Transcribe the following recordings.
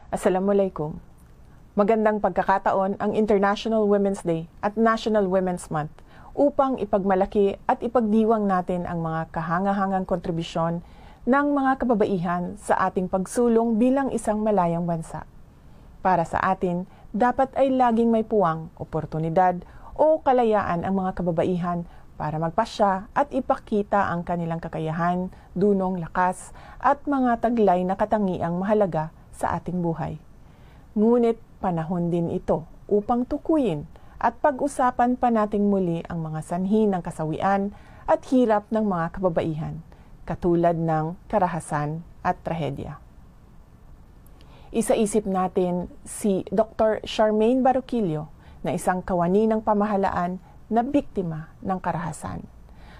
Assalamualaikum. Magandang pagkakataon ang International Women's Day at National Women's Month upang ipagmalaki at ipagdiwang natin ang mga kahangahangang kontribusyon ng mga kababaihan sa ating pagsulong bilang isang malayang bansa. Para sa atin, dapat ay laging may puwang, oportunidad o kalayaan ang mga kababaihan para magpasya at ipakita ang kanilang kakayahan, dunong lakas at mga taglay na katangiang mahalaga sa ating buhay. Ngunit panahon din ito upang tukuyin at pag-usapan pa nating muli ang mga sanhi ng kasawian at hirap ng mga kababaihan, katulad ng karahasan at trahedya. Isaisip natin si Dr. Charmaine Baroquillo na isang kawani ng pamahalaan na biktima ng karahasan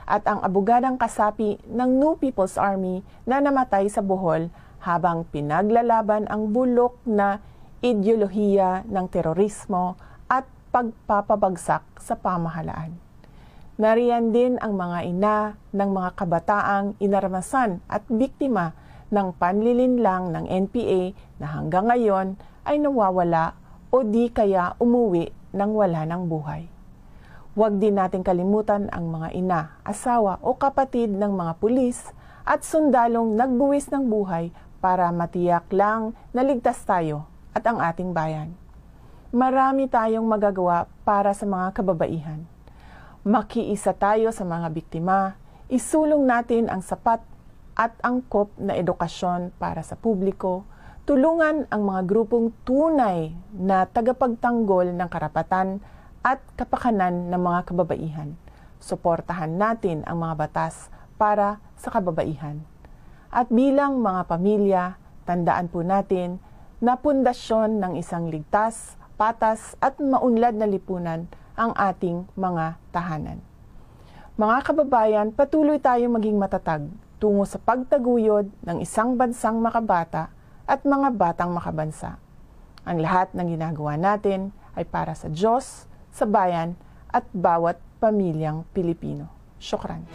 at ang abogadang kasapi ng New People's Army na namatay sa Bohol habang pinaglalaban ang bulok na ideolohiya ng terorismo at pagpapabagsak sa pamahalaan. Nariyan din ang mga ina ng mga kabataang inarmasan at biktima ng panlilinlang ng NPA na hanggang ngayon ay nawawala o di kaya umuwi nang wala ng buhay. Huwag din natin kalimutan ang mga ina, asawa o kapatid ng mga pulis at sundalong nagbuwis ng buhay para matiyak lang na ligtas tayo at ang ating bayan. Marami tayong magagawa para sa mga kababaihan. Makiisa tayo sa mga biktima, isulong natin ang sapat at angkop na edukasyon para sa publiko, tulungan ang mga grupong tunay na tagapagtanggol ng karapatan at kapakanan ng mga kababaihan. Suportahan natin ang mga batas para sa kababaihan. At bilang mga pamilya, tandaan po natin na pundasyon ng isang ligtas, patas at maunlad na lipunan ang ating mga tahanan. Mga kababayan, patuloy tayong maging matatag tungo sa pagtaguyod ng isang bansang makabata at mga batang makabansa. Ang lahat ng ginagawa natin ay para sa Diyos, sa bayan at bawat pamilyang Pilipino. Syukran.